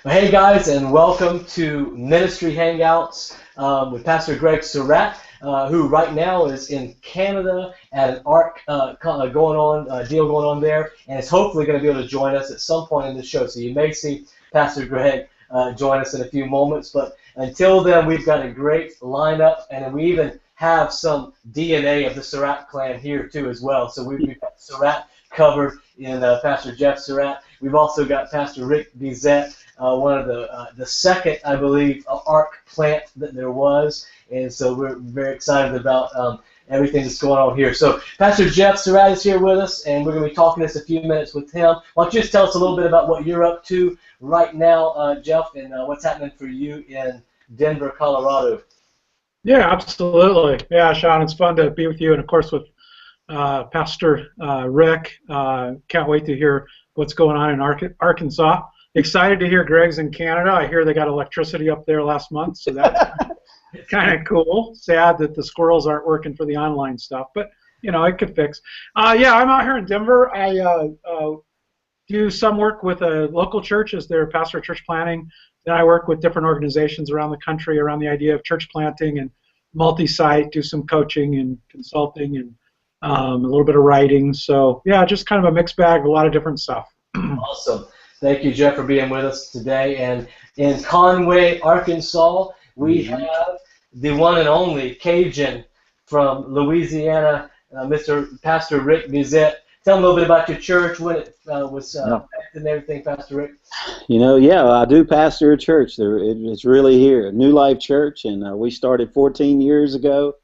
Well, hey guys, and welcome to Ministry Hangouts with Pastor Greg Surratt, who right now is in Canada at an ARC deal going on there, and is hopefully going to be able to join us at some point in the show. So you may see Pastor Greg join us in a few moments, but until then, we've got a great lineup, and we even have some DNA of the Surratt clan here too as well. So we've got Surratt covered in Pastor Geoff Surratt. We've also got Pastor Rick Bezet, one of the second, I believe, ARC plant that there was, and so we're very excited about everything that's going on here. So Pastor Geoff Surratt is here with us, and we're going to be talking just a few minutes with him. Why don't you just tell us a little bit about what you're up to right now, Geoff, and what's happening for you in Denver, Colorado? Yeah, absolutely. Yeah, Sean, it's fun to be with you, and of course with Pastor Rick. Can't wait to hear what's going on in Arkansas. Excited to hear Greg's in Canada. I hear they got electricity up there last month, so that's kind of cool. Sad that the squirrels aren't working for the online stuff, but you know, it could fix. Yeah, I'm out here in Denver. I do some work with a local church as their pastor of church planting. Then I work with different organizations around the country around the idea of church planting and multi-site, do some coaching and consulting and a little bit of writing. So yeah, just kind of a mixed bag of a lot of different stuff. Awesome. Thank you, Geoff, for being with us today. And in Conway, Arkansas, we have the one and only Cajun from Louisiana, Mr. Pastor Rick Bezet. Tell me a little bit about your church, when it was and everything, Pastor Rick. You know, yeah, I do pastor a church. It's really here, New Life Church, and we started 14 years ago,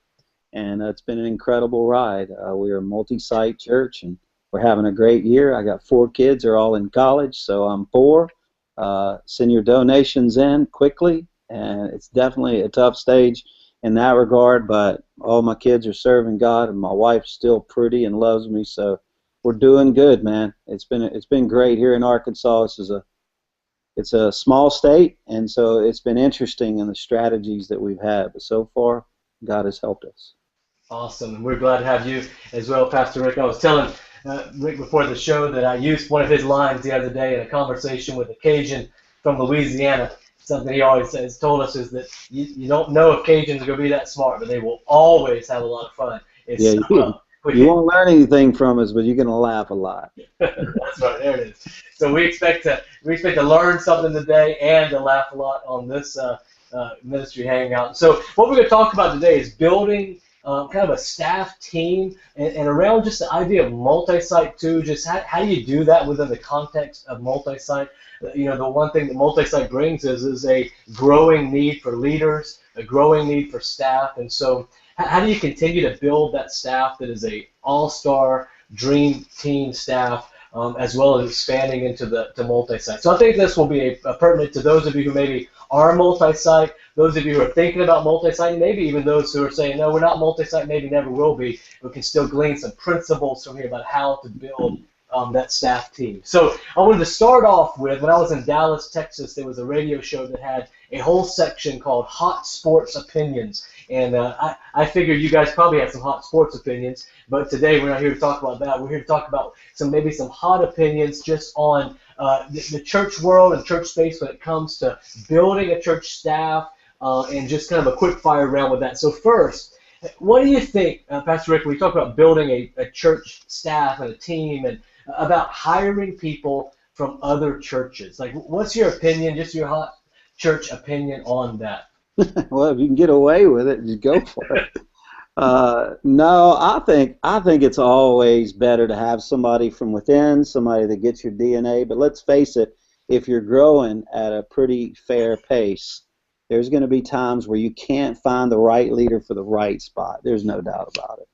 and it's been an incredible ride. We're a multi-site church, and we're having a great year. I got 4 kids. They're all in college, so I'm 4. Send your donations in quickly, and it's definitely a tough stage in that regard, but all my kids are serving God, and my wife's still pretty and loves me, so we're doing good, man. It's been great here in Arkansas. It's a small state, and so it's been interesting in the strategies that we've had, but so far, God has helped us. Awesome, and we're glad to have you as well, Pastor Rick. I was telling Rick before the show that I used one of his lines the other day in a conversation with a Cajun from Louisiana. Something he always has told us is that you don't know if Cajuns are going to be that smart, but they will always have a lot of fun. You won't learn anything from us, but you're going to laugh a lot. That's right, there it is. So we expect to learn something today and to laugh a lot on this ministry hangout. So what we're going to talk about today is building kind of a staff team and around just the idea of multi-site too. Just how do you do that within the context of multi-site? You know, the one thing that multi-site brings is a growing need for leaders, a growing need for staff, and so how do you continue to build that staff that is a all-star dream team staff, as well as expanding into the multi-site? So I think this will be a pertinent to those of you who maybe are multi-site, those of you who are thinking about multi-site, and maybe even those who are saying, no, we're not multi-site, maybe never will be. We can still glean some principles from here about how to build that staff team. So I wanted to start off with, when I was in Dallas, Texas, there was a radio show that had a whole section called Hot Sports Opinions. And I figured you guys probably have some hot sports opinions, but today we're not here to talk about that. We're here to talk about maybe some hot opinions just on the church world and church space when it comes to building a church staff, and just kind of a quick fire round with that. So first, what do you think, Pastor Rick, when we talk about building a church staff and a team and about hiring people from other churches? Like, what's your opinion, just your hot church opinion on that? Well, if you can get away with it, just go for it. No, I think it's always better to have somebody from within, somebody that gets your DNA. But let's face it, if you're growing at a pretty fair pace, there's going to be times where you can't find the right leader for the right spot. There's no doubt about it.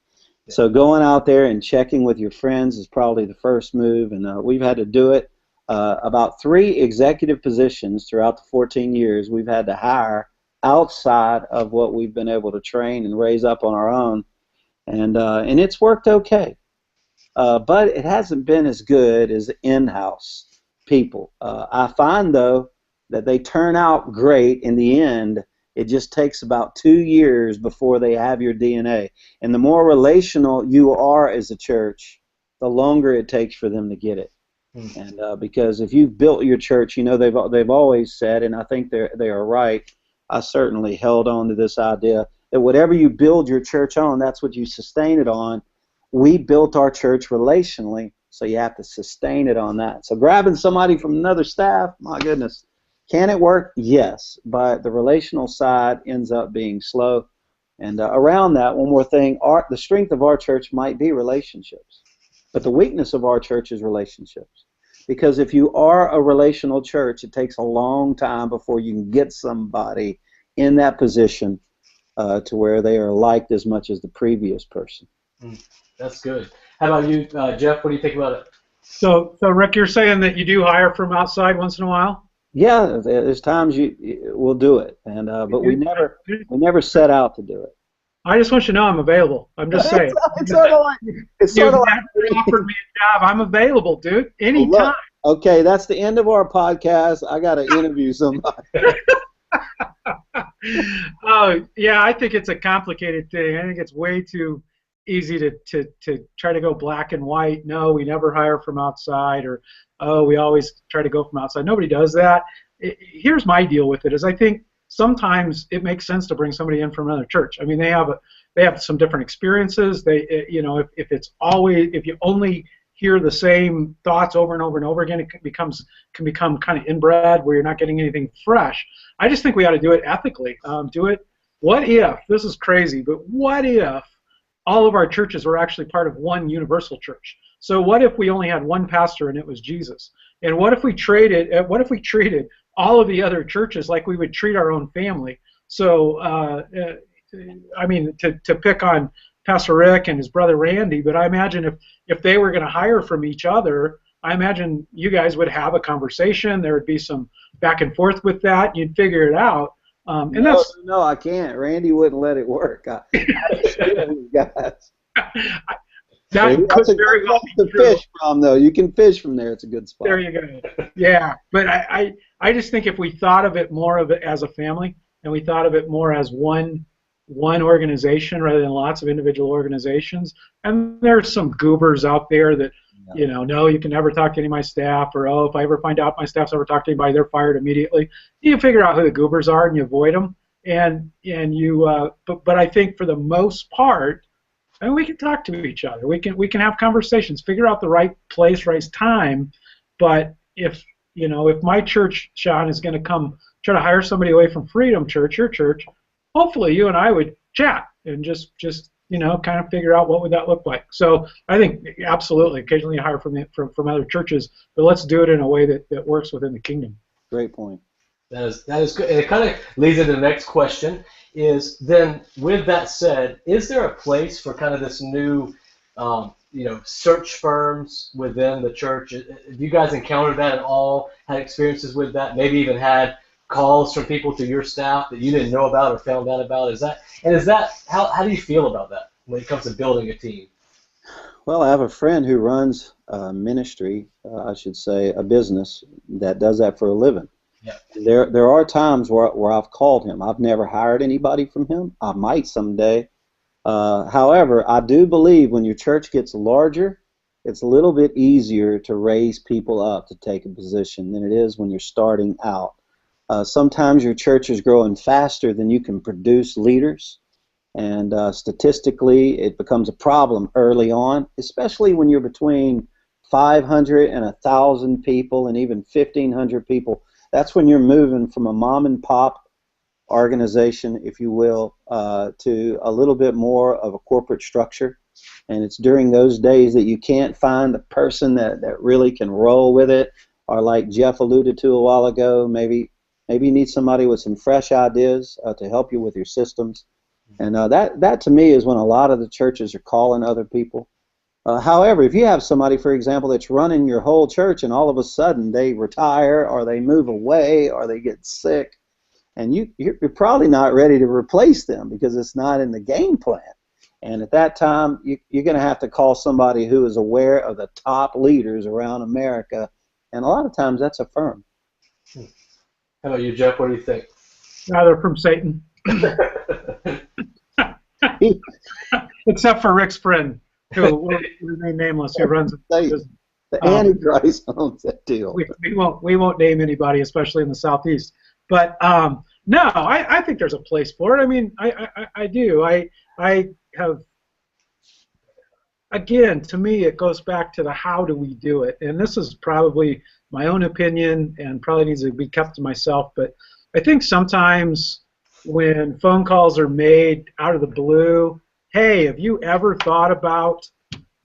Yeah. So going out there and checking with your friends is probably the first move, and we've had to do it. About 3 executive positions throughout the 14 years we've had to hire outside of what we've been able to train and raise up on our own, and it's worked okay, but it hasn't been as good as in-house people. I find though that they turn out great in the end. It just takes about 2 years before they have your DNA, and the more relational you are as a church, the longer it takes for them to get it. And because if you've built your church, you know, they've always said, and I think they are right. I certainly held on to this idea that whatever you build your church on, that's what you sustain it on. We built our church relationally, so you have to sustain it on that. So grabbing somebody from another staff, my goodness, can it work? Yes, but the relational side ends up being slow. And around that, one more thing, the strength of our church might be relationships, but the weakness of our church is relationships. Because if you are a relational church, it takes a long time before you can get somebody in that position to where they are liked as much as the previous person. That's good. How about you, Geoff? What do you think about it? So Rick, you're saying that you do hire from outside once in a while? Yeah, there's times we'll do it, and but we never set out to do it. I just want you to know I'm available. I'm just saying. It's sort of like You've never offered me a job. I'm available, dude. Anytime. Well, look, okay, that's the end of our podcast. I got to interview somebody. Oh, yeah, I think it's a complicated thing. I think it's way too easy to try to go black and white. No, we never hire from outside, or, oh, we always try to go from outside. Nobody does that. Here's my deal with it is I think sometimes it makes sense to bring somebody in from another church. I mean, they have some different experiences. If you only hear the same thoughts over and over and over again, it can become kind of inbred where you're not getting anything fresh. I just think we ought to do it ethically. What if, this is crazy, but what if all of our churches were actually part of one universal church? So what if we only had one pastor and it was Jesus? And what if we treated all of the other churches like we would treat our own family? So, I mean, to pick on Pastor Rick and his brother Randy, but I imagine if they were going to hire from each other, I imagine you guys would have a conversation. There would be some back and forth with that. You'd figure it out. No, I can't. Randy wouldn't let it work. That could very well be true. Fish from, though. You can fish from there. It's a good spot. There you go. Yeah, but I just think if we thought of it more of it as a family, and we thought of it more as one organization rather than lots of individual organizations, and there's some goobers out there that, no, you can never talk to any of my staff, or, oh, if I ever find out my staff's ever talked to anybody, they're fired immediately. You figure out who the goobers are and you avoid them, but I think for the most part, and we can talk to each other. We can have conversations, figure out the right place, right time. But if my church, Sean, is going to come try to hire somebody away from Freedom Church, your church, hopefully you and I would chat and just kind of figure out what would that look like. So I think absolutely, occasionally hire from other churches, but let's do it in a way that works within the kingdom. Great point. That is good. And it kind of leads into the next question. Is then, with that said, is there a place for kind of this new, search firms within the church? Have you guys encountered that at all? Had experiences with that? Maybe even had calls from people to your staff that you didn't know about or found out about? How do you feel about that when it comes to building a team? Well, I have a friend who runs a ministry, I should say, a business that does that for a living. Yeah. There are times where I've called him. I've never hired anybody from him. I might someday. However, I do believe when your church gets larger, it's a little bit easier to raise people up to take a position than it is when you're starting out. Sometimes your church is growing faster than you can produce leaders, and statistically it becomes a problem early on, especially when you're between 500 and 1,000 people and even 1,500 people. That's when you're moving from a mom and pop organization, if you will, to a little bit more of a corporate structure. And it's during those days that you can't find the person that really can roll with it, or like Geoff alluded to a while ago, maybe you need somebody with some fresh ideas to help you with your systems. And that to me is when a lot of the churches are calling other people. However, if you have somebody, for example, that's running your whole church and all of a sudden they retire or they move away or they get sick, and you're probably not ready to replace them because it's not in the game plan. And at that time, you're going to have to call somebody who is aware of the top leaders around America, and a lot of times that's a firm. How about you, Geoff? What do you think? They're from Satan. Except for Rick's friend, who will remain nameless, who runs it. The Antichrist owns that deal. We won't name anybody, especially in the Southeast. But no, I think there's a place for it. I mean, I do. I have. Again, to me, it goes back to the how do we do it, and this is probably my own opinion and probably needs to be kept to myself. But I think sometimes when phone calls are made out of the blue, hey, have you ever thought about?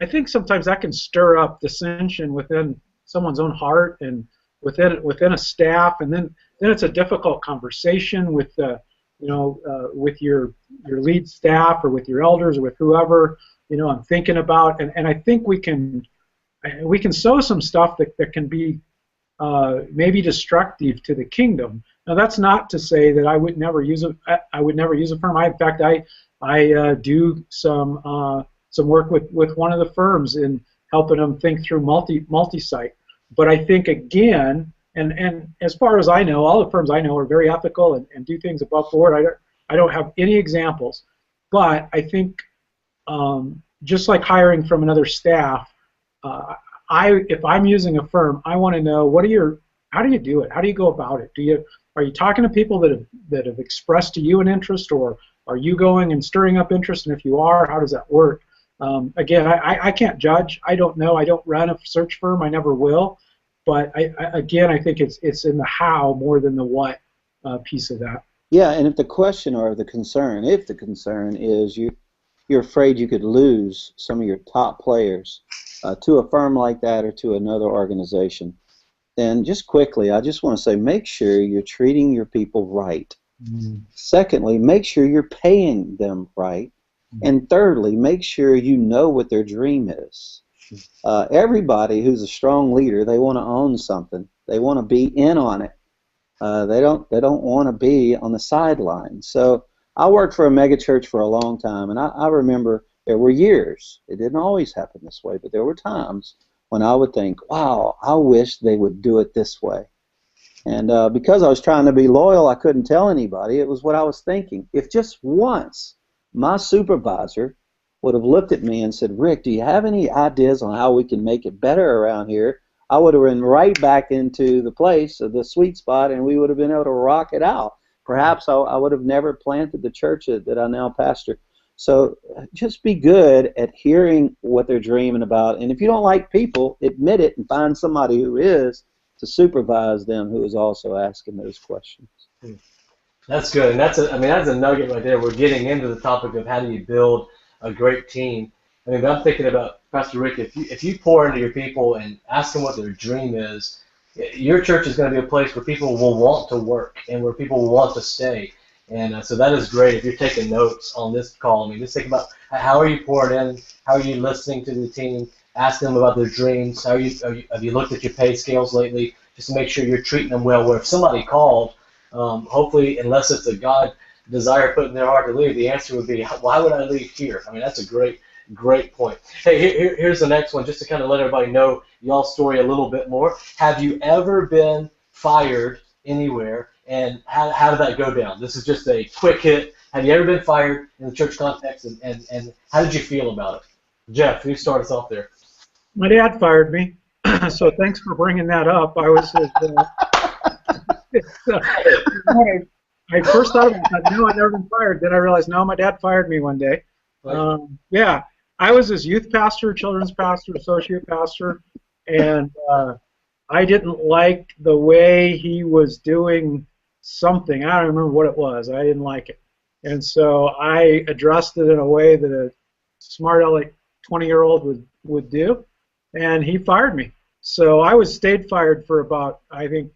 I think sometimes that can stir up dissension within someone's own heart and within a staff, and then it's a difficult conversation with with your lead staff or with your elders or with whoever I'm thinking about, and I think we can sow some stuff that can be maybe destructive to the kingdom. Now that's not to say that I would never use a firm. In fact, I do some work with one of the firms in helping them think through multi-site. But I think again, and as far as I know, all the firms I know are very ethical and do things above board. I don't have any examples, but I think just like hiring from another staff, if I'm using a firm, I want to know how do you do it? How do you go about it? Are you talking to people that have expressed to you an interest, or are you going and stirring up interest? And if you are, how does that work? Again, I can't judge. I don't know. I don't run a search firm. I never will. But I think it's in the how more than the what piece of that. Yeah, and if the question or the concern is you're afraid you could lose some of your top players to a firm like that or to another organization, then just quickly, I just want to say, make sure you're treating your people right. Mm-hmm. Secondly, make sure you're paying them right. Mm-hmm. And thirdly, make sure you know what their dream is. Everybody who's a strong leader, they want to own something. They want to be in on it. They don't want to be on the sidelines. So I worked for a mega church for a long time, and I remember there were years, it didn't always happen this way, but there were times when I would think, wow, I wish they would do it this way. And because I was trying to be loyal, I couldn't tell anybody. It was what I was thinking. If just once my supervisor would have looked at me and said, Rick, do you have any ideas on how we can make it better around here? I would have run right back into the place of the sweet spot, and we would have been able to rock it out. Perhaps I would have never planted the church that I now pastor. So just be good at hearing what they're dreaming about. And if you don't like people, admit it and find somebody who is to supervise them who is also asking those questions. That's good. And that's a nugget right there. We're getting into the topic of how do you build a great team. I mean, I'm thinking about, Pastor Rick, if you pour into your people and ask them what their dream is, your church is going to be a place where people will want to work and where people will want to stay. And so that is great. If you're taking notes on this call, I mean, just think about how are you pouring in, how are you listening to the team, ask them about their dreams, have you looked at your pay scales lately, just to make sure you're treating them well. Where if somebody called, hopefully, unless it's a God desire put in their heart to leave, the answer would be, why would I leave here? I mean, that's a great point. Hey, here's the next one, just to kind of let everybody know y'all's story a little bit more. Have you ever been fired anywhere, and how did that go down? This is just a quick hit. Have you ever been fired in the church context, and how did you feel about it? Geoff, you start us off there. My dad fired me, so thanks for bringing that up. I was I first thought about that. No, I'd never been fired. Then I realized, no, my dad fired me one day. Yeah, I was his youth pastor, children's pastor, associate pastor, and I didn't like the way he was doing something. I don't remember what it was. I didn't like it. And so I addressed it in a way that a smart, like 20-year-old would do, and he fired me. So I stayed fired for about, I think,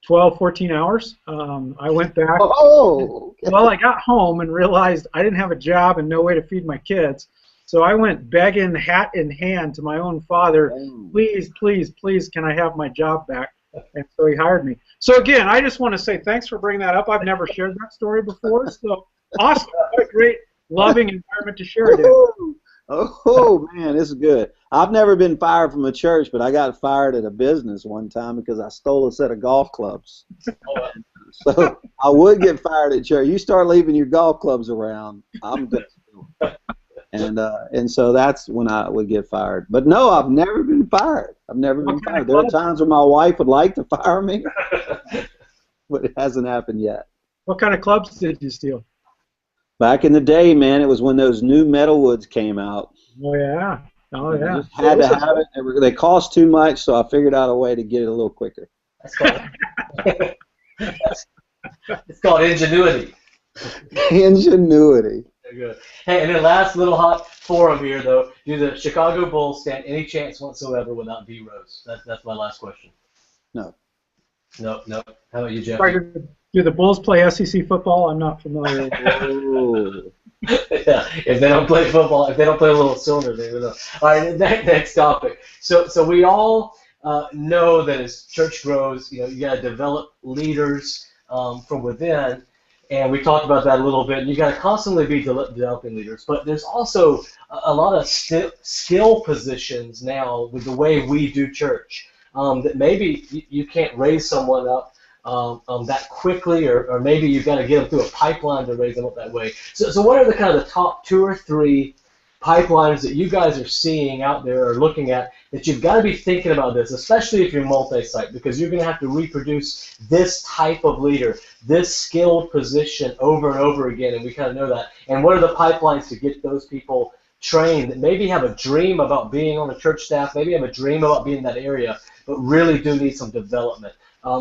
12, 14 hours. I went back. Oh. Well, I got home and realized I didn't have a job and no way to feed my kids. So I went begging, hat in hand, to my own father, please, please, please, can I have my job back? And so he hired me. So again, I just want to say thanks for bringing that up. I've never shared that story before. So awesome. What a great, loving environment to share it in. Oh, man, this is good. I've never been fired from a church, but I got fired at a business one time because I stole a set of golf clubs. So I would get fired at church. You start leaving your golf clubs around, I'm good. And so that's when I would get fired. But no, I've never been fired. I've never been fired. There are times when my wife would like to fire me, but it hasn't happened yet. What kind of clubs did you steal? Back in the day, man, it was when those new metalwoods came out. Oh yeah. Oh yeah. You just had to have it. They cost too much, so I figured out a way to get it a little quicker. That's called, it's called ingenuity. Ingenuity. Good. Hey, and then last little hot forum here, though. Do the Chicago Bulls stand any chance whatsoever without D Rose? That's my last question. No. No. How about you, Geoff? Do the Bulls play SEC football? I'm not familiar. Yeah, if they don't play football, if they don't play a little cylinder, they will. All right, next topic. So we all know that as church grows, you got to develop leaders from within, and we talked about that a little bit. You got to constantly be developing leaders, but there's also a lot of skill positions now with the way we do church that maybe you can't raise someone up that quickly, or maybe you've got to get them through a pipeline to raise them up that way. So what are the kind of the top 2 or 3 pipelines that you guys are seeing out there or looking at that you've got to be thinking about this, especially if you're multi-site, because you're going to have to reproduce this type of leader, this skilled position over and over again, and we kind of know that. And what are the pipelines to get those people trained that maybe have a dream about being on a church staff, maybe have a dream about being in that area, but really do need some development?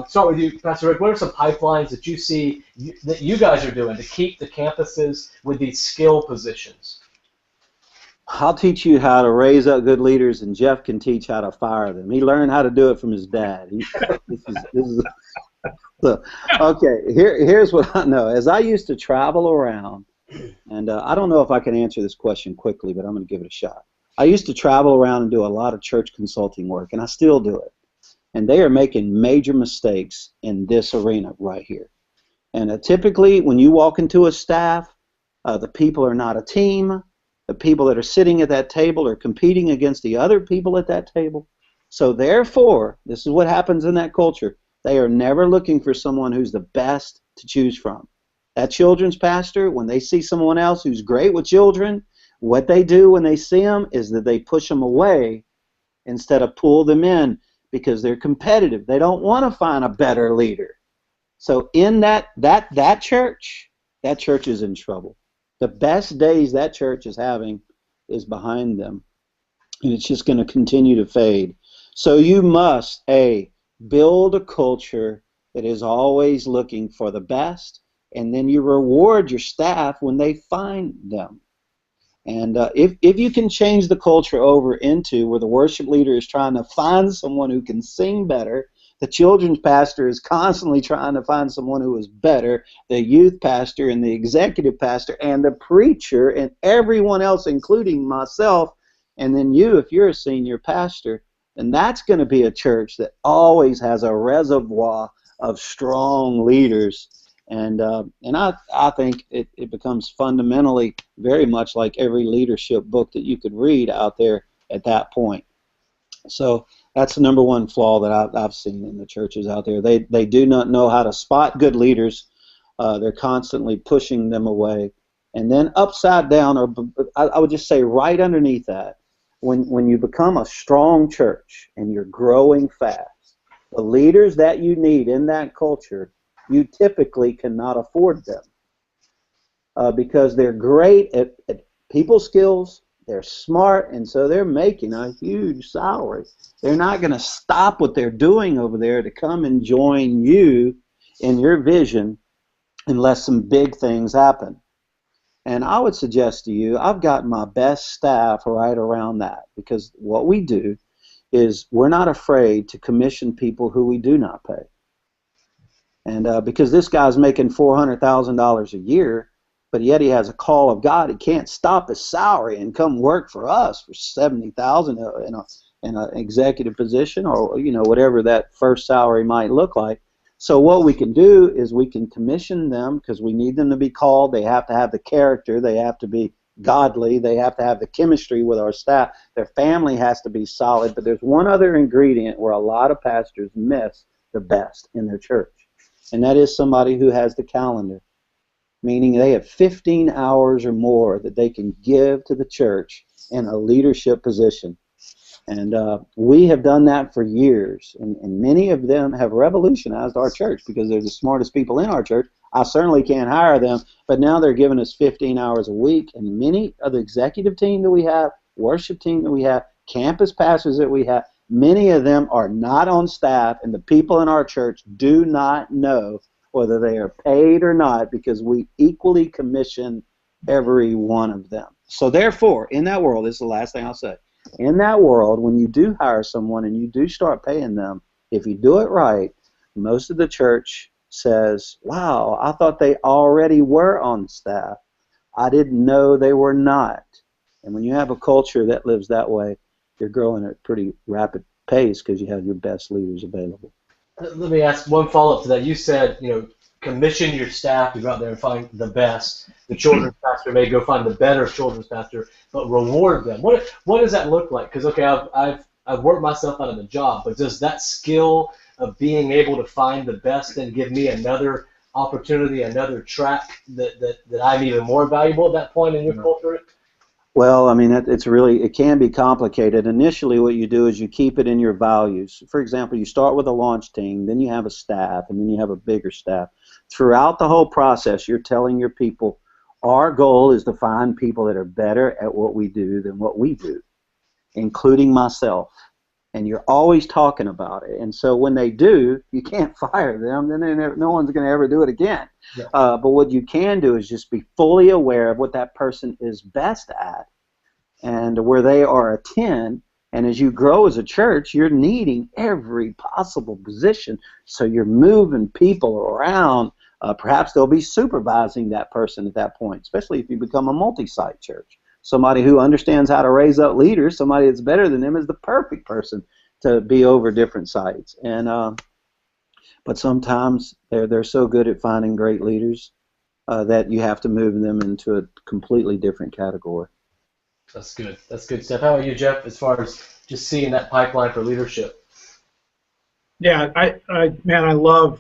Start with you, Pastor Rick. What are some pipelines that you see that you guys are doing to keep the campuses with these skill positions? I'll teach you how to raise up good leaders, and Geoff can teach how to fire them. He learned how to do it from his dad. So, okay, here's what I know. As I used to travel around, and I don't know if I can answer this question quickly, but I'm going to give it a shot. I used to travel around and do a lot of church consulting work, and I still do it. And they are making major mistakes in this arena right here. And typically, when you walk into a staff, the people are not a team. The people that are sitting at that table are competing against the other people at that table. So therefore, this is what happens in that culture. They are never looking for someone who's the best to choose from. That children's pastor, when they see someone else who's great with children, what they do when they see them is that they push them away instead of pull them in, because they're competitive. They don't want to find a better leader. So in that church is in trouble. The best days that church is having is behind them, and it's just going to continue to fade. So you must, build a culture that is always looking for the best, and then you reward your staff when they find them. And if you can change the culture over into where the worship leader is trying to find someone who can sing better, the children's pastor is constantly trying to find someone who is better, the youth pastor and the executive pastor and the preacher and everyone else, including myself, and then you, if you're a senior pastor, then that's going to be a church that always has a reservoir of strong leaders. And I think it becomes fundamentally very much like every leadership book that you could read out there at that point. So that's the number one flaw that I've seen in the churches out there. They do not know how to spot good leaders. They're constantly pushing them away. And then upside down, or I would just say right underneath that, when you become a strong church and you're growing fast, the leaders that you need in that culture, you typically cannot afford them because they're great at people skills, they're smart, and so they're making a huge salary. They're not going to stop what they're doing over there to come and join you in your vision unless some big things happen. And I would suggest to you, I've got my best staff right around that, because what we do is we're not afraid to commission people who we do not pay. And because this guy's making $400,000 a year, but yet he has a call of God, he can't stop his salary and come work for us for $70,000 in an executive position, or whatever that first salary might look like. So what we can do is we can commission them, because we need them to be called. They have to have the character. They have to be godly. They have to have the chemistry with our staff. Their family has to be solid. But there's one other ingredient where a lot of pastors miss the best in their church, and that is somebody who has the calendar. meaning they have 15 hours or more that they can give to the church in a leadership position. And we have done that for years, and many of them have revolutionized our church because they're the smartest people in our church. I certainly can't hire them, but now they're giving us 15 hours a week, and many of the executive team that we have, worship team that we have, campus pastors that we have, many of them are not on staff, and the people in our church do not know whether they are paid or not because we equally commission every one of them. So therefore, in that world, this is the last thing I'll say, in that world, when you do hire someone and you do start paying them, if you do it right, most of the church says, wow, I thought they already were on staff. I didn't know they were not. And when you have a culture that lives that way, you're growing at a pretty rapid pace because you have your best leaders available. Let me ask one follow-up to that. You said, commission your staff to go out there and find the best. The children's pastor may go find the better children's pastor, but reward them. What does that look like? Because I've worked myself out of the job, but does that skill of being able to find the best then give me another opportunity, another track that I'm even more valuable at that point in your culture? Well, I mean, it can be complicated. Initially, what you do is you keep it in your values. For example, you start with a launch team, then you have a staff, and then you have a bigger staff. Throughout the whole process, you're telling your people, our goal is to find people that are better at what we do than what we do, including myself. And you're always talking about it. And so when they do, you can't fire them. Then no one's going to ever do it again. Yeah. But what you can do is just be fully aware of what that person is best at and where they are a 10. And as you grow as a church, you're needing every possible position. So you're moving people around. Perhaps they'll be supervising that person at that point, especially if you become a multi-site church. Somebody who understands how to raise up leaders, somebody that's better than them, is the perfect person to be over different sites. And but sometimes they're so good at finding great leaders that you have to move them into a completely different category. That's good. That's good stuff. How about you, Geoff, as far as just seeing that pipeline for leadership? Yeah, I love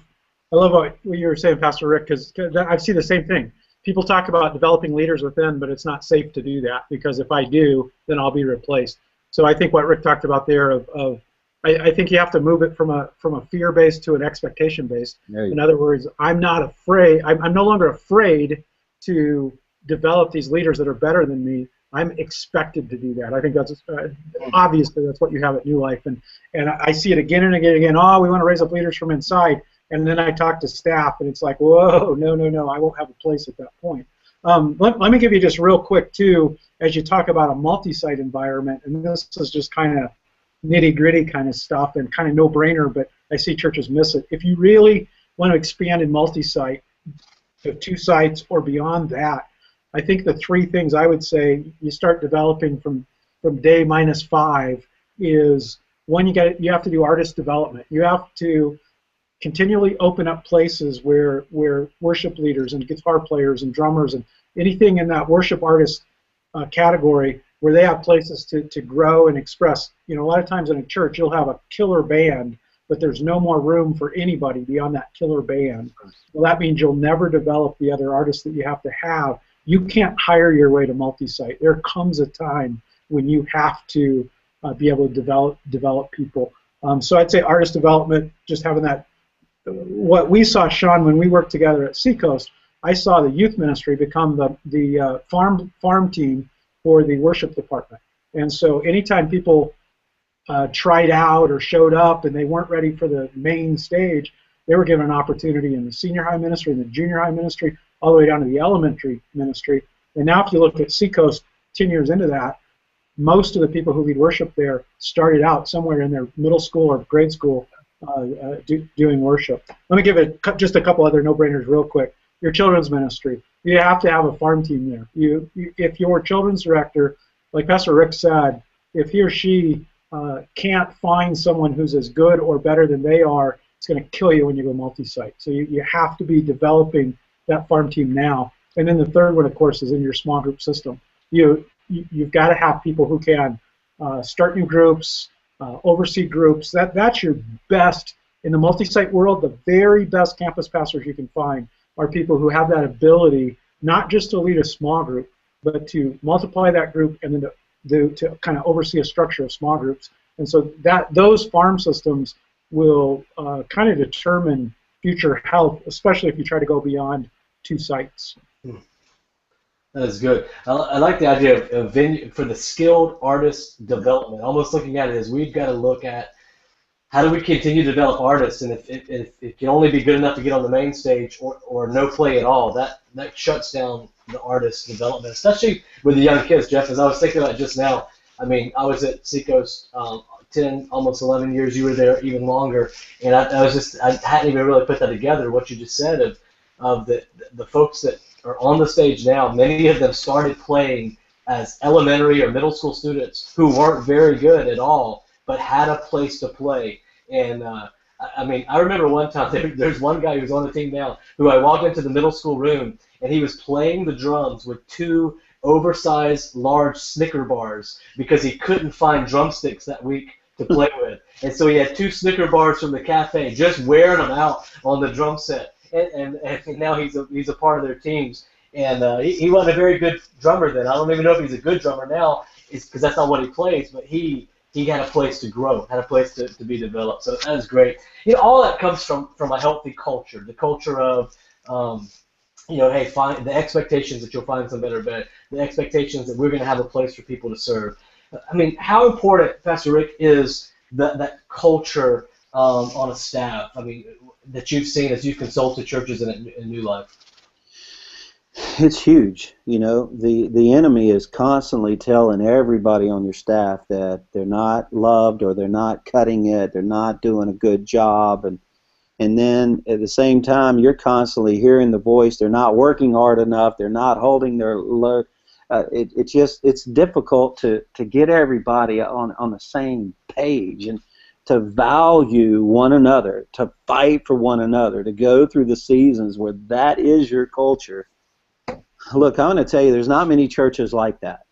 what you were saying, Pastor Rick, because I see the same thing. People talk about developing leaders within, but it's not safe to do that because if I do, then I'll be replaced. So I think what Rick talked about there I think you have to move it from a fear-based to an expectation-based. In other words, I'm not afraid. I'm no longer afraid to develop these leaders that are better than me. I'm expected to do that. I think that's obviously that's what you have at New Life, and I see it again and again and again. Oh, we want to raise up leaders from inside. And then I talk to staff, and it's like, whoa, no, I won't have a place at that point. Let me give you just real quick, too, as you talk about a multi-site environment, and this is just kind of nitty-gritty kind of stuff and kind of no-brainer, but I see churches miss it. If you really want to expand in multi-site to 2 sites or beyond that, I think the 3 things I would say you start developing from day -5 is, one, you have to do artist development. You have to continually open up places where worship leaders and guitar players and drummers and anything in that worship artist category where they have places to grow and express. A lot of times in a church you'll have a killer band, but there's no more room for anybody beyond that killer band. Well, that means you'll never develop the other artists that you have to have. You can't hire your way to multi-site. There comes a time when you have to be able to develop people. So I'd say artist development, just having that. What we saw, Sean, when we worked together at Seacoast, I saw the youth ministry become the farm team for the worship department. And so anytime people tried out or showed up and they weren't ready for the main stage, they were given an opportunity in the senior high ministry, in the junior high ministry, all the way down to the elementary ministry. And now if you look at Seacoast 10 years into that, most of the people who lead worship there started out somewhere in their middle school or grade school doing worship. Let me give it just a couple other no-brainers real quick. Your children's ministry, you have to have a farm team there. If your children's director, like Pastor Rick said, if he or she can't find someone who's as good or better than they are, it's going to kill you when you go multi-site. So you have to be developing that farm team now. And then the third one, of course, is in your small group system. You've got to have people who can start new groups, oversee groups. That's your best, in the multi-site world, the very best campus pastors you can find are people who have that ability not just to lead a small group, but to multiply that group and then to kind of oversee a structure of small groups. And so those farm systems will kind of determine future health, especially if you try to go beyond 2 sites. That is good. I like the idea of venue for the skilled artist development. Almost looking at it as we've got to look at how do we continue to develop artists, and if it can only be good enough to get on the main stage or no play at all, that shuts down the artist development, especially with the young kids, Geoff. As I was thinking about just now, I mean, I was at Seacoast 10, almost 11 years. You were there even longer, and I hadn't even really put that together. What you just said of the folks that are on the stage now, many of them started playing as elementary or middle school students who weren't very good at all, but had a place to play. And I mean, I remember one time there's one guy who's on the team now who I walked into the middle school room and he was playing the drums with 2 oversized large Snicker bars because he couldn't find drumsticks that week to play with. And so he had 2 Snicker bars from the cafe just wearing them out on the drum set. And now he's a part of their teams. And he wasn't a very good drummer then. I don't even know if he's a good drummer now, because that's not what he plays, but he had a place to grow, had a place to be developed. So that is great. You know, all that comes from a healthy culture, the culture of, hey, find the expectations that you'll find some better bed, the expectations that we're going to have a place for people to serve. I mean, how important, Pastor Rick, is that culture on a staff? I mean, that you've seen as you've consulted churches in New Life. It's huge. You know, the enemy is constantly telling everybody on your staff that they're not loved or they're not cutting it, they're not doing a good job, and then at the same time you're constantly hearing the voice, they're not working hard enough, they're not holding their load. It's difficult to get everybody on the same page and to value one another, to fight for one another, to go through the seasons where that is your culture. Look, I'm going to tell you, there's not many churches like that.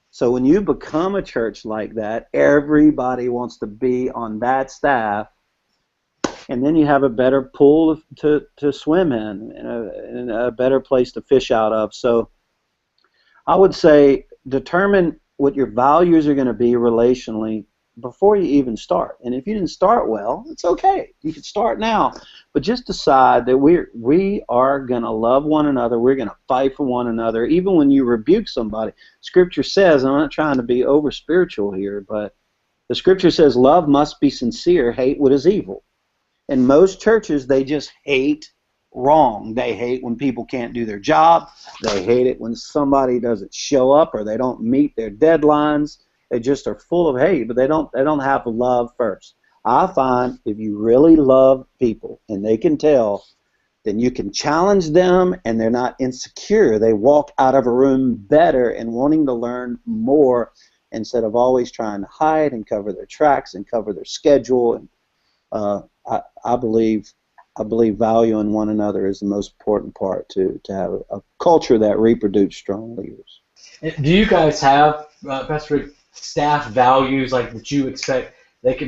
So when you become a church like that, everybody wants to be on that staff, and then you have a better pool to swim in and a better place to fish out of. So I would say determine what your values are going to be relationally before you even start. And if you didn't start well, it's okay. You can start now. But just decide that we are going to love one another. We're going to fight for one another. Even when you rebuke somebody, Scripture says, and I'm not trying to be over spiritual here, but the Scripture says love must be sincere, hate what is evil. In most churches, they just hate wrong. They hate when people can't do their job. They hate it when somebody doesn't show up or they don't meet their deadlines. They just are full of hate, but they don't have love first. I find if you really love people and they can tell, then you can challenge them and they're not insecure. They walk out of a room better and wanting to learn more instead of always trying to hide and cover their tracks and cover their schedule. And I believe valuing one another is the most important part to have a culture that reproduces strong leaders. Do you guys have, Pastor Rick, staff values like that you expect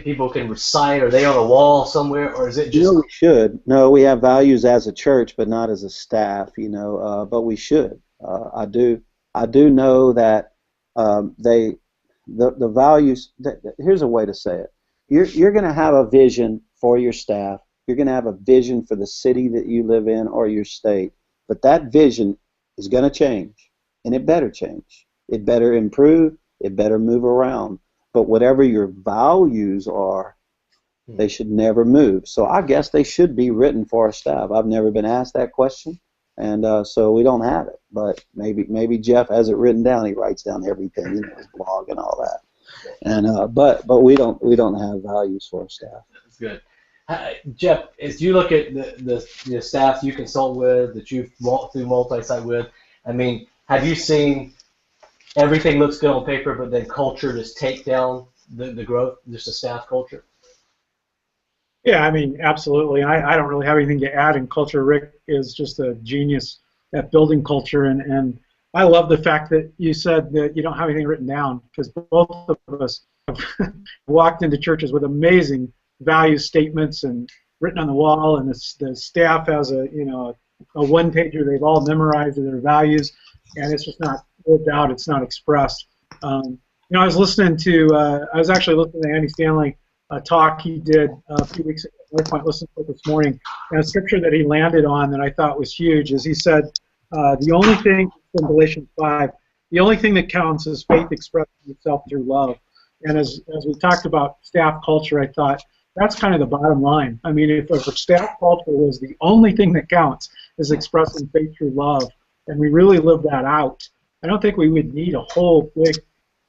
people can recite? Are they on a wall somewhere, or is it just? We should. No, we have values as a church, but not as a staff. But we should. I do know that the values. Here's a way to say it. You're going to have a vision for your staff. You're going to have a vision for the city that you live in or your state. But that vision is going to change, and it better change. It better improve. It better move around. But whatever your values are, they should never move. So I guess they should be written for our staff. I've never been asked that question, and so we don't have it. But maybe Geoff has it written down. He writes down everything, his blog and all that. And but we don't have values for our staff. That's good. Geoff, as you look at the staff you consult with, that you've walked through multi-site with, I mean, have you seen everything looks good on paper, but then culture just take down the growth, just a staff culture? Yeah, I mean, absolutely. I don't really have anything to add in culture. Rick is just a genius at building culture, and I love the fact that you said that you don't have anything written down, because both of us have walked into churches with amazing value statements and written on the wall, and the staff has a a one-pager they've all memorized of their values, and it's just not lived out. It's not expressed. I was actually listening to Andy Stanley talk he did a few weeks ago. I listened to it this morning, and a scripture that he landed on that I thought was huge is he said, the only thing from Galatians 5, the only thing that counts is faith expressing itself through love. And as we talked about staff culture, I thought that's kind of the bottom line. I mean, if staff culture was the only thing that counts is expressing faith through love, and we really live that out, I don't think we would need a whole big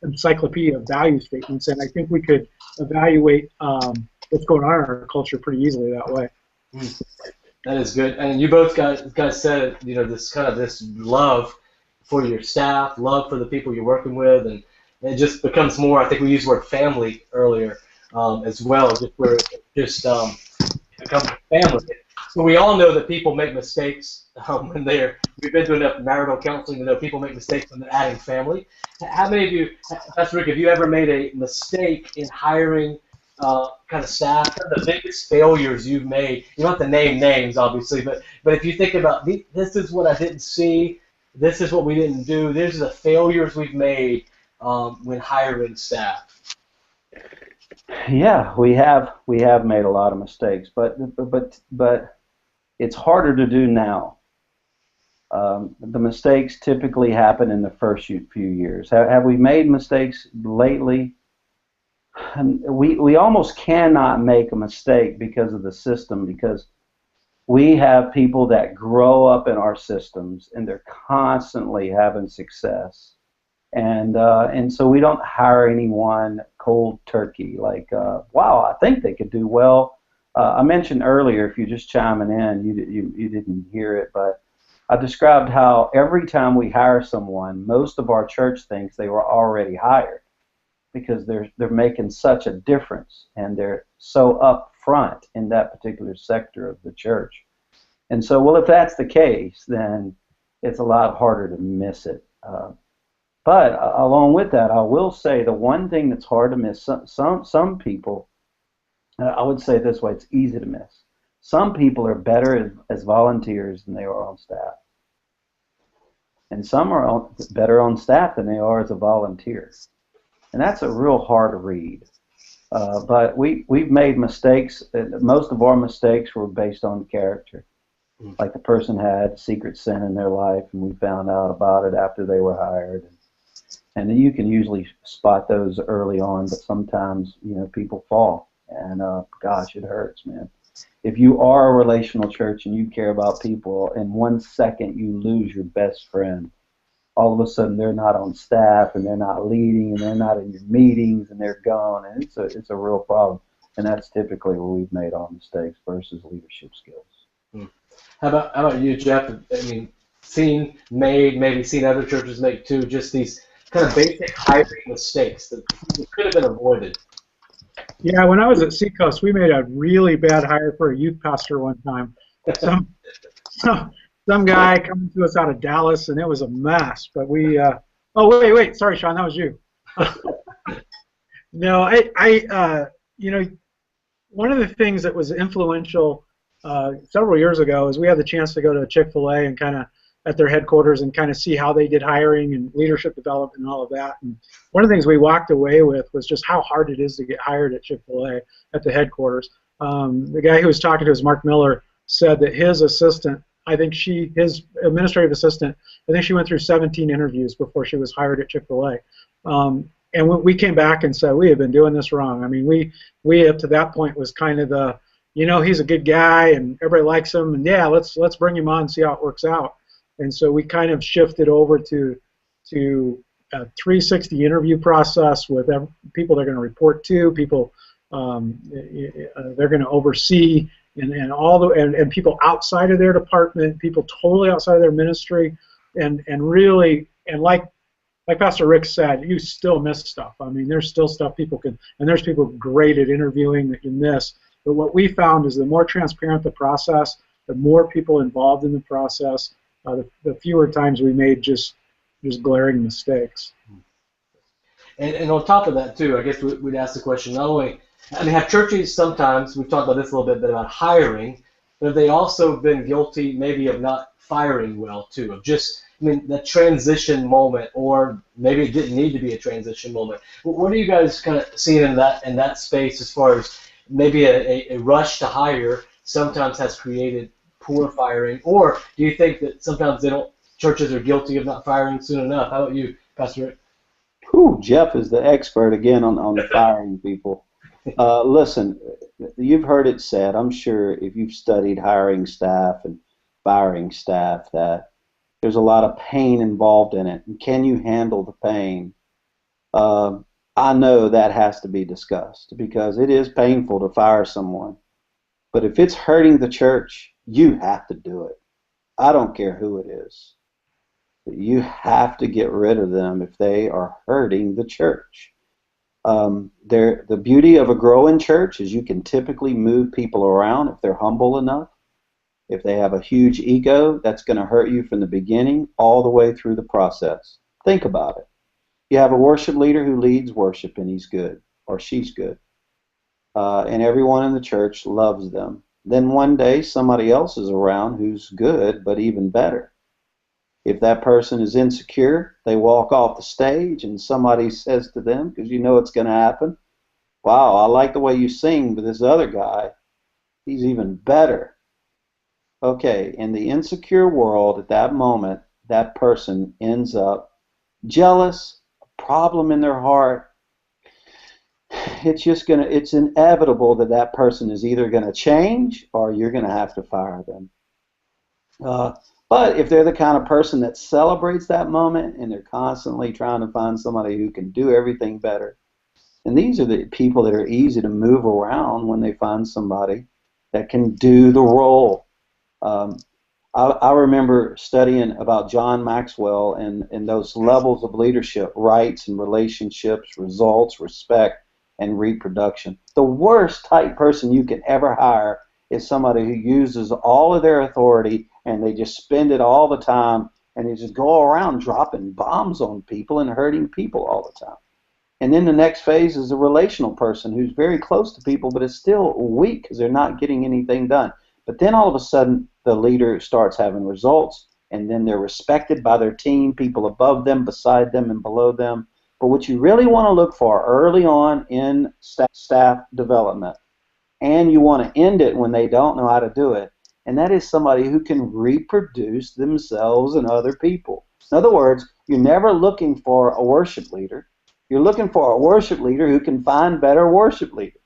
encyclopedia of value statements, and I think we could evaluate what's going on in our culture pretty easily that way. That is good. And you both guys said, this love for your staff, love for the people you're working with, and it just becomes more. I think we used the word family earlier as well, just where it just becomes family. So we all know that people make mistakes when we've been to enough marital counseling to know people make mistakes when they're adding family. How many of you, Pastor Rick, have you ever made a mistake in hiring kind of staff? What are the biggest failures you've made? You don't have to name names, obviously, but if you think about this is what I didn't see, this is what we didn't do, these are the failures we've made when hiring staff. Yeah, we have made a lot of mistakes, but it's harder to do now. The mistakes typically happen in the first few years. Have we made mistakes lately? We almost cannot make a mistake because of the system, because we have people that grow up in our systems and they're constantly having success. And so we don't hire anyone cold turkey like, wow, I think they could do well. I mentioned earlier, if you're just chiming in, you didn't hear it, but I described how every time we hire someone, most of our church thinks they were already hired because they're making such a difference and they're so up front in that particular sector of the church. And so, well, if that's the case, then it's a lot harder to miss it. But along with that, I will say the one thing that's hard to miss, some people, I would say it this way, it's easy to miss. Some people are better as volunteers than they are on staff. And some are better on staff than they are as a volunteer. And that's a real hard read. But we've made mistakes. Most of our mistakes were based on character. Like the person had secret sin in their life, and we found out about it after they were hired. And you can usually spot those early on, but sometimes, people fall. And, gosh, it hurts, man. If you are a relational church and you care about people, in 1 second you lose your best friend. All of a sudden they're not on staff and they're not leading and they're not in your meetings and they're gone. And it's a real problem. And that's typically where we've made our mistakes versus leadership skills. How about you, Geoff? I mean, seen other churches make too, just these kind of basic hiring mistakes that could have been avoided. Yeah, when I was at Seacoast, we made a really bad hire for a youth pastor one time. Some guy coming to us out of Dallas, and it was a mess. But we, oh wait, sorry, Sean, that was you. No, one of the things that was influential several years ago is we had the chance to go to Chick-fil-A and kind of at their headquarters and kind of see how they did hiring and leadership development and all of that. And one of the things we walked away with was just how hard it is to get hired at Chick-fil-A at the headquarters. The guy who was talking to us, Mark Miller, said that his assistant, his administrative assistant, I think she went through 17 interviews before she was hired at Chick-fil-A. And we came back and said, we have been doing this wrong. I mean, we up to that point was kind of the, he's a good guy and everybody likes him, and yeah, let's bring him on and see how it works out. And so we kind of shifted over to a 360 interview process with people they're going to report to, people they're going to oversee, and people outside of their department, people totally outside of their ministry, and really, and like Pastor Rick said, you still miss stuff. I mean, there's still stuff and there's people great at interviewing that you miss. But what we found is the more transparent the process, the more people involved in the process, the fewer times we made just glaring mistakes. And on top of that, too, I guess we'd ask the question, not only, have churches sometimes, we've talked about this a little bit about hiring, but have they also been guilty maybe of not firing well too, of just, I mean, that transition moment, or maybe it didn't need to be a transition moment? What are you guys kind of seeing in that space as far as maybe a rush to hire sometimes has created poor firing, or do you think that sometimes churches are guilty of not firing soon enough? How about you, Pastor Rick? Whew, Geoff is the expert again on the firing people. Listen, you've heard it said, I'm sure if you've studied hiring staff and firing staff, that there's a lot of pain involved in it. And can you handle the pain? I know that has to be discussed because it is painful to fire someone. But if it's hurting the church, you have to do it. I don't care who it is. You have to get rid of them if they are hurting the church. The beauty of a growing church is you can typically move people around if they're humble enough. If they have a huge ego, that's going to hurt you from the beginning all the way through the process. Think about it. You have a worship leader who leads worship and he's good or she's good. And everyone in the church loves them. Then one day somebody else is around who's good but even better. If that person is insecure, they walk off the stage and somebody says to them, because you know it's going to happen, wow, I like the way you sing, but this other guy, he's even better. Okay, in the insecure world at that moment, that person ends up jealous, a problem in their heart. It's inevitable that that person is either going to change or you're going to have to fire them. But if they're the kind of person that celebrates that moment and they're constantly trying to find somebody who can do everything better, and these are the people that are easy to move around when they find somebody that can do the role. I remember studying about John Maxwell and those levels of leadership, rights and relationships, results, respect, and reproduction. The worst type person you can ever hire is somebody who uses all of their authority and they just spend it all the time and they just go around dropping bombs on people and hurting people all the time. And then the next phase is a relational person who's very close to people but is still weak because they're not getting anything done. But then all of a sudden the leader starts having results and then they're respected by their team, people above them, beside them, and below them. But what you really want to look for early on in staff development, and you want to end it when they don't know how to do it, and that is somebody who can reproduce themselves and other people. In other words, you're never looking for a worship leader. You're looking for a worship leader who can find better worship leaders.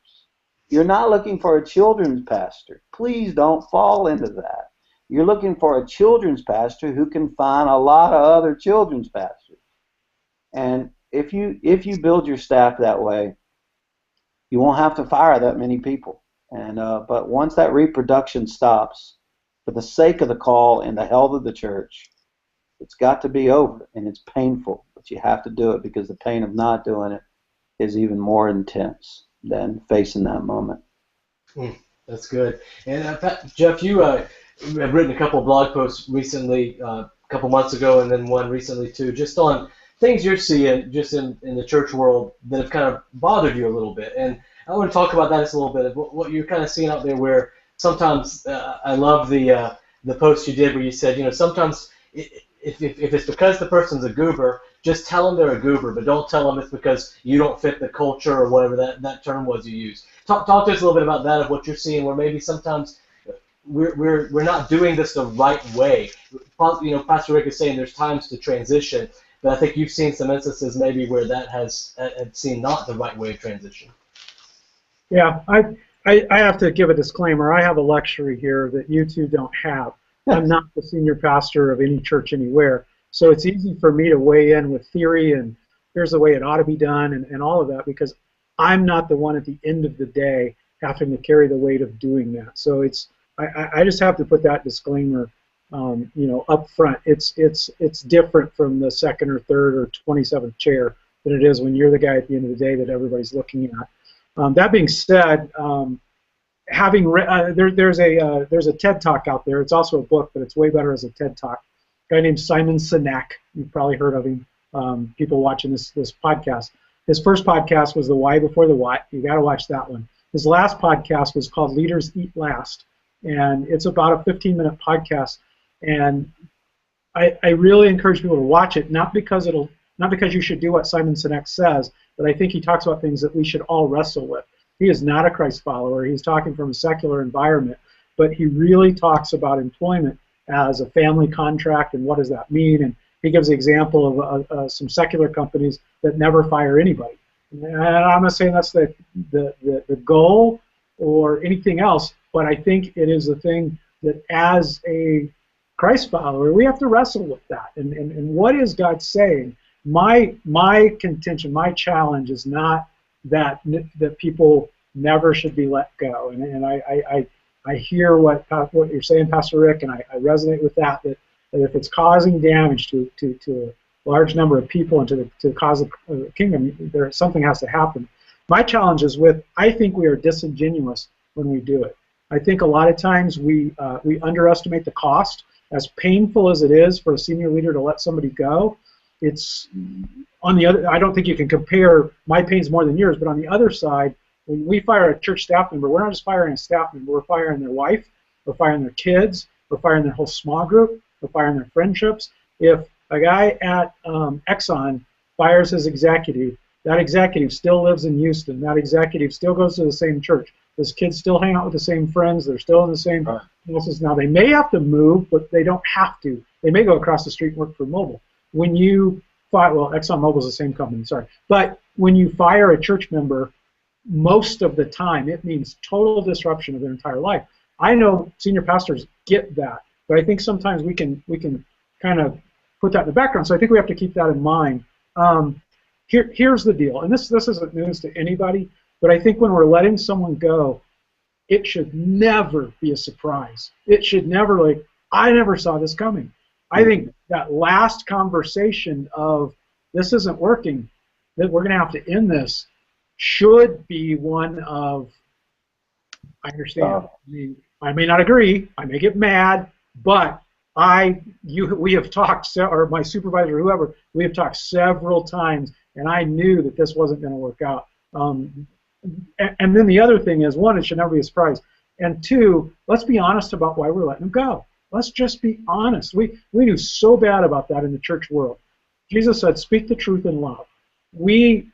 You're not looking for a children's pastor. Please don't fall into that. You're looking for a children's pastor who can find a lot of other children's pastors. And if you build your staff that way, you won't have to fire that many people. And but once that reproduction stops, for the sake of the call and the health of the church, it's got to be over, and it's painful, but you have to do it because the pain of not doing it is even more intense than facing that moment. That's good. And Geoff, you have written a couple of blog posts recently, a couple months ago, and then one recently too, just on things you're seeing just in the church world that have kind of bothered you a little bit. And I want to talk about that just a little bit, of what you're kind of seeing out there, where sometimes I love the post you did where you said, sometimes if it's because the person's a goober, just tell them they're a goober, but don't tell them it's because you don't fit the culture or whatever that term was you used. Talk to us a little bit about that, of what you're seeing, where maybe sometimes we're not doing this the right way. Pastor Rick is saying there's times to transition, but I think you've seen some instances maybe where that has seen not the right way of transition. Yeah, I have to give a disclaimer. I have a luxury here that you two don't have. I'm not the senior pastor of any church anywhere, so it's easy for me to weigh in with theory and here's the way it ought to be done and all of that, because I'm not the one at the end of the day having to carry the weight of doing that. So I just have to put that disclaimer up front. It's different from the second or third or 27th chair than it is when you're the guy at the end of the day that everybody's looking at. That being said, there's a TED Talk out there. It's also a book, but it's way better as a TED Talk. A guy named Simon Sinek. You've probably heard of him. People watching this podcast. His first podcast was The Why Before the What. You got to watch that one. His last podcast was called Leaders Eat Last, and it's about a 15-minute podcast. And I really encourage people to watch it, not because you should do what Simon Sinek says, but I think he talks about things that we should all wrestle with. He is not a Christ follower. He's talking from a secular environment, but he really talks about employment as a family contract and what does that mean. And he gives the example of some secular companies that never fire anybody. And I'm not saying that's the goal or anything else, but I think it is the thing that as a Christ follower, we have to wrestle with that. And what is God saying? My contention, my challenge is not that people never should be let go. And I hear what you're saying, Pastor Rick, and I resonate with that if it's causing damage to a large number of people and to the cause of the kingdom, something has to happen. My challenge is I think we are disingenuous when we do it. I think a lot of times we underestimate the cost. As painful as it is for a senior leader to let somebody go, it's on the other. I don't think you can compare my pain's more than yours, but on the other side, when we fire a church staff member, we're not just firing a staff member, we're firing their wife, we're firing their kids, we're firing their whole small group, we're firing their friendships. If a guy at Exxon fires his executive, that executive still lives in Houston, that executive still goes to the same church, his kids still hang out with the same friends, they're still in the same houses. Now they may have to move, but they don't have to. They may go across the street and work for Mobil. When you fire, well, ExxonMobil is the same company, sorry, but when you fire a church member, most of the time it means total disruption of their entire life. I know senior pastors get that, but I think sometimes we can kind of put that in the background. So I think we have to keep that in mind. Here's the deal, and this isn't news to anybody, but I think when we're letting someone go, it should never be a surprise. It should never I never saw this coming. I think that last conversation of this isn't working, that we're going to have to end this, should be one of, I understand. I may not agree. I may get mad, but we have talked, or my supervisor, or whoever, we have talked several times, and I knew that this wasn't going to work out. And then the other thing is, one, it should never be a surprise, and two, let's be honest about why we're letting them go. Let's just be honest. We do so bad about that in the church world. Jesus said, speak the truth in love. We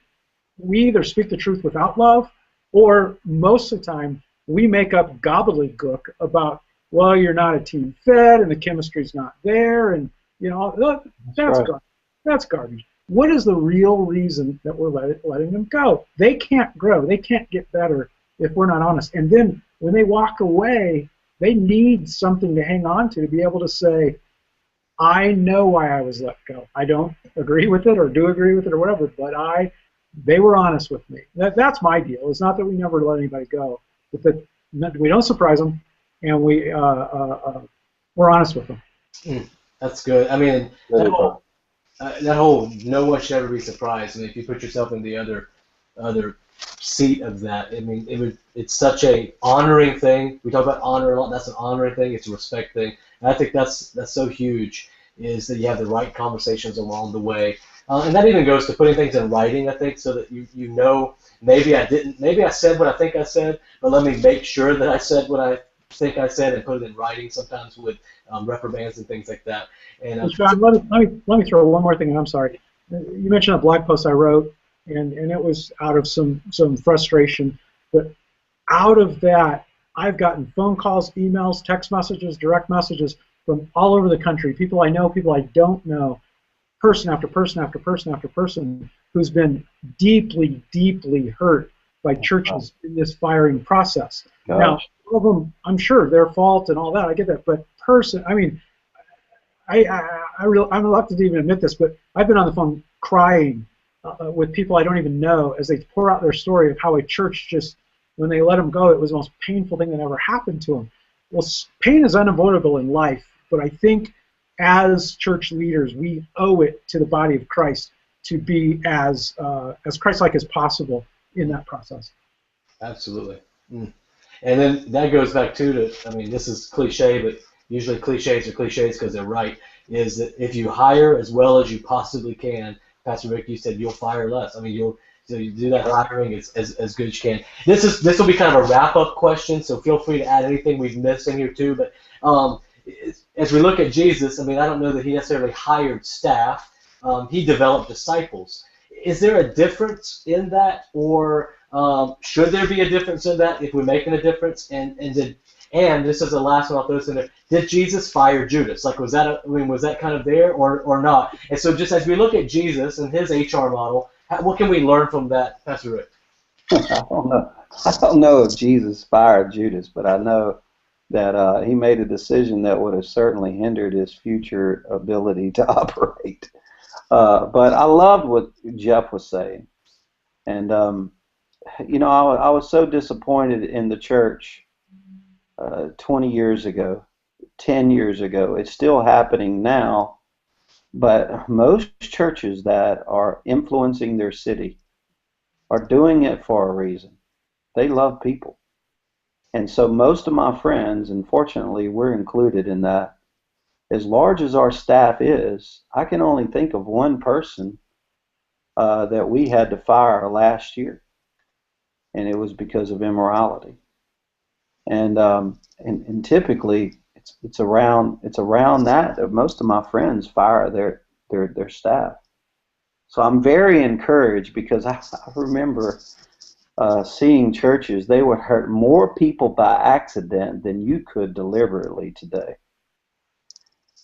either speak the truth without love, or most of the time we make up gobbledygook about, well, you're not a team fit, and the chemistry's not there, and look, that's garbage. What is the real reason that we're letting them go? They can't grow. They can't get better if we're not honest. And then when they walk away, they need something to hang on to be able to say, I know why I was let go. I don't agree with it or do agree with it or whatever, but they were honest with me. That's my deal. It's not that we never let anybody go, but that we don't surprise them, and we're honest with them. That's good. I mean, that whole no one should ever be surprised. I mean, if you put yourself in the other seat of that, I mean, it's such a honoring thing. We talk about honor a lot. That's an honoring thing. It's a respect thing. And I think that's so huge, is that you have the right conversations along the way. And that even goes to putting things in writing, I think, so that you know, maybe I said what I think I said, but let me make sure that I said what I think I said and put it in writing, sometimes with reprimands and things like that. And John, let me throw one more thing in. I'm sorry. You mentioned a blog post I wrote, and it was out of some frustration, but out of that, I've gotten phone calls, emails, text messages, direct messages from all over the country, people I know, people I don't know, person after person after person after person who's been deeply, deeply hurt by churches in this firing process. Gosh. Now, all of them, I'm sure, their fault and all that, I get that, but I mean, I'm reluctant to even admit this, but I've been on the phone crying with people I don't even know as they pour out their story of how a church just, when they let them go, it was the most painful thing that ever happened to them. Well, pain is unavoidable in life, but I think as church leaders, we owe it to the body of Christ to be as Christ-like as possible in that process. Absolutely. And then that goes back to, I mean, this is cliche, but usually cliches are cliches because they're right, is that if you hire as well as you possibly can, Pastor Rick, you said you'll fire less. I mean, So you do that hiring as good as you can. This will be kind of a wrap-up question, so feel free to add anything we've missed in here too. But as we look at Jesus, I mean, I don't know that he necessarily hired staff. He developed disciples. Is there a difference in that, or should there be a difference in that if we're making a difference? And this is the last one I'll throw this in there. Did Jesus fire Judas? Like, was that kind of there or not? And so just as we look at Jesus and his HR model, what can we learn from that, Pastor Rick? I don't know if Jesus fired Judas, but I know that he made a decision that would have certainly hindered his future ability to operate. But I loved what Geoff was saying. And, I was so disappointed in the church 20 years ago, 10 years ago. It's still happening now. But most churches that are influencing their city are doing it for a reason. They love people. And so most of my friends, and fortunately we're included in that, as large as our staff is, I can only think of one person that we had to fire last year. And it was because of immorality. And typically it's around that most of my friends fire their staff. So I'm very encouraged because I remember seeing churches, they would hurt more people by accident than you could deliberately today.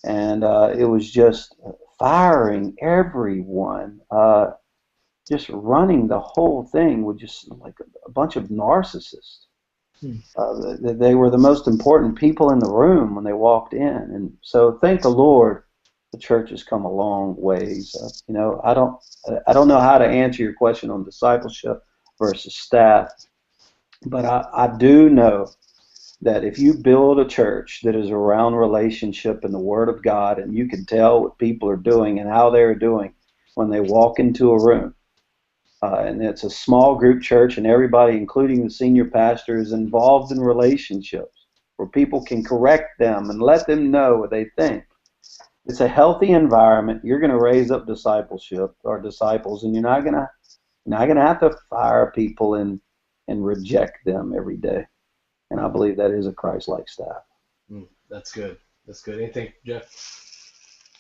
And it was just firing everyone, just running the whole thing with just like a bunch of narcissists. They were the most important people in the room when they walked in, and so thank the Lord, the church has come a long ways. I don't know how to answer your question on discipleship versus staff, but I do know that if you build a church that is around relationship and the Word of God, and you can tell what people are doing and how they're doing when they walk into a room. And it's a small group church, and everybody, including the senior pastor, is involved in relationships where people can correct them and let them know what they think. It's a healthy environment. You're going to raise up discipleship or disciples, and you're not going to have to fire people and reject them every day. And I believe that is a Christ-like staff. That's good. That's good. Anything, Geoff?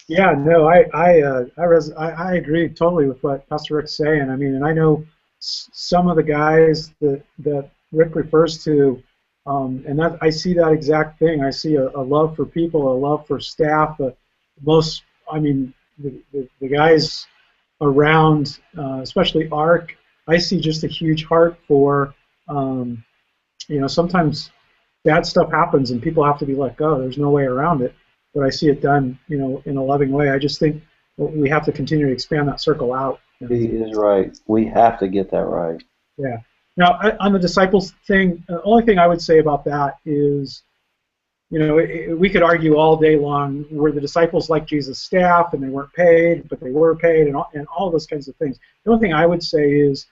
Yeah, no, I agree totally with what Pastor Rick's saying. I mean, and I know some of the guys that Rick refers to, and that I see that exact thing. I see a love for people, a love for staff. But the guys around, especially ARC, I see just a huge heart for, sometimes bad stuff happens and people have to be let go. There's no way around it. But I see it done, in a loving way. I just think we have to continue to expand that circle out. He is right. We have to get that right. Yeah. Now, on the disciples thing, the only thing I would say about that is, we could argue all day long, were the disciples like Jesus' staff and they weren't paid, but they were paid, and all those kinds of things. The only thing I would say is,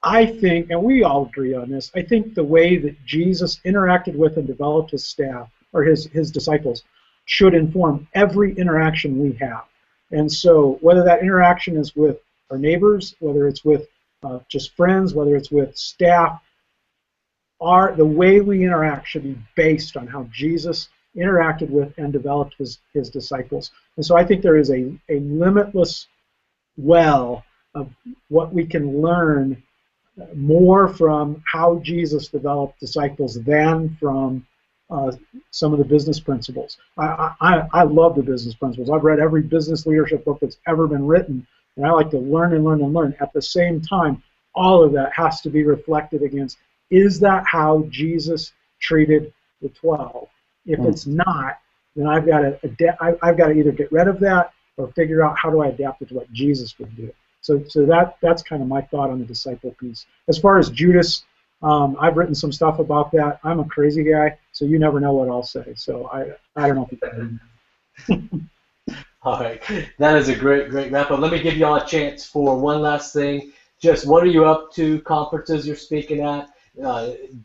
I think, and we all agree on this, I think the way that Jesus interacted with and developed his staff, or his disciples, should inform every interaction we have. And so whether that interaction is with our neighbors, whether it's with just friends, whether it's with staff, the way we interact should be based on how Jesus interacted with and developed his disciples. And so I think there is a limitless well of what we can learn more from how Jesus developed disciples than from some of the business principles. I love the business principles. I've read every business leadership book that's ever been written, and I like to learn and learn and learn. At the same time, all of that has to be reflected against, is that how Jesus treated the 12? If it's not, then I've got to either get rid of that or figure out how do I adapt it to what Jesus would do. So that's kind of my thought on the disciple piece. As far as Judas, I've written some stuff about that. I'm a crazy guy, so you never know what I'll say. So I don't know if you can. All right, that is a great wrap up. Let me give you all a chance for one last thing. Just what are you up to? Conferences you're speaking at?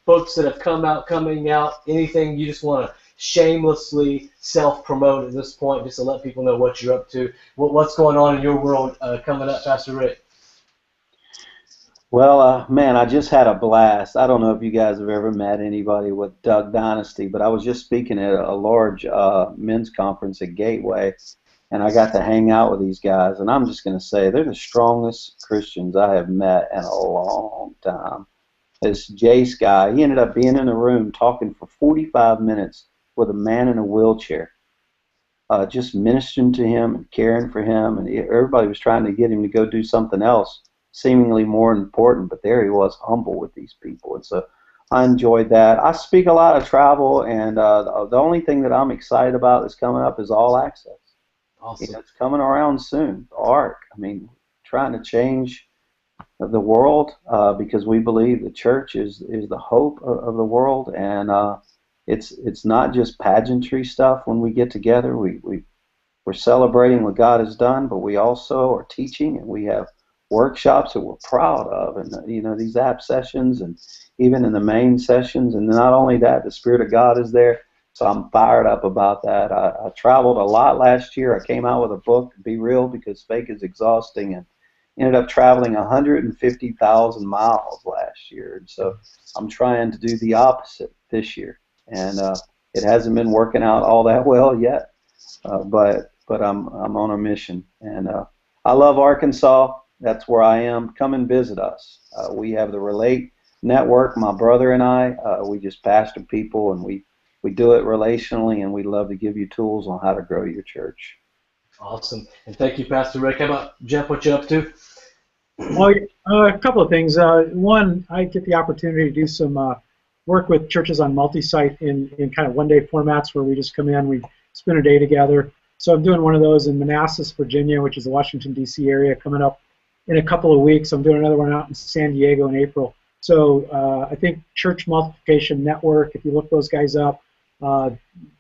Books that have coming out? Anything you just want to shamelessly self-promote at this point, just to let people know what you're up to? What's going on in your world coming up, Pastor Rick? Well, man, I just had a blast. I don't know if you guys have ever met anybody with Doug Dynasty, but I was just speaking at a large men's conference at Gateway, and I got to hang out with these guys, and I'm just going to say they're the strongest Christians I have met in a long time. This Jace guy, he ended up being in a room talking for 45 minutes with a man in a wheelchair, just ministering to him and caring for him, and everybody was trying to get him to go do something else, seemingly more important, but there he was, humble with these people, and so I enjoyed that. I speak a lot of travel, and the only thing that I'm excited about that's coming up is All Access. Awesome. You know, it's coming around soon. The Ark. I mean, trying to change the world because we believe the church is the hope of the world, and it's not just pageantry stuff. When we get together, we're celebrating what God has done, but we also are teaching, and we have workshops that we're proud of, and you know, these app sessions, and even in the main sessions. And not only that, the Spirit of God is there. So I'm fired up about that. I traveled a lot last year. I came out with a book, Be Real Because Fake is Exhausting, and ended up traveling 150,000 miles last year. And so I'm trying to do the opposite this year. And it hasn't been working out all that well yet, but I'm on a mission. And I love Arkansas. That's where I am. Come and visit us. We have the Relate Network. My brother and I, we just pastor people, and we do it relationally, and we'd love to give you tools on how to grow your church. Awesome. And thank you, Pastor Rick. How about Geoff, what you up to? Well, a couple of things. One, I get the opportunity to do some work with churches on multi-site in kind of one-day formats where we just come in, we spend a day together. So I'm doing one of those in Manassas, Virginia, which is the Washington, D.C. area, coming up in a couple of weeks. I'm doing another one out in San Diego in April. So I think Church Multiplication Network, if you look those guys up,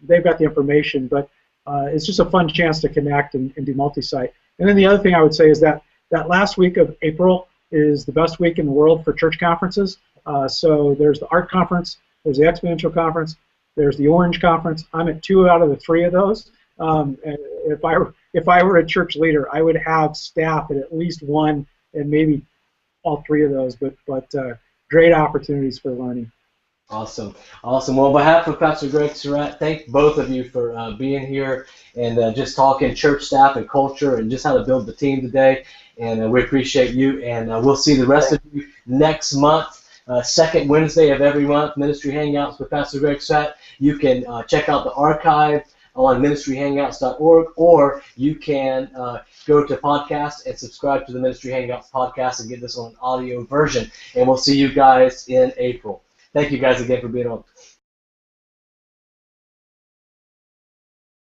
they've got the information, but it's just a fun chance to connect and do multi-site. And then the other thing I would say is that last week of April is the best week in the world for church conferences. So there's the Art Conference, there's the Exponential Conference, there's the Orange Conference. I'm at 2 out of the 3 of those. And if I were a church leader, I would have staff at least one and maybe all 3 of those. But great opportunities for learning. Awesome. Awesome. Well, on behalf of Pastor Greg Surratt, thank both of you for being here and just talking church staff and culture and just how to build the team today. And we appreciate you. And we'll see the rest of you next month, second Wednesday of every month, Ministry Hangouts with Pastor Greg Surratt. You can check out the archive on ministryhangouts.org, or you can go to podcast and subscribe to the Ministry Hangouts podcast and get this on an audio version. And we'll see you guys in April. Thank you guys again for being on.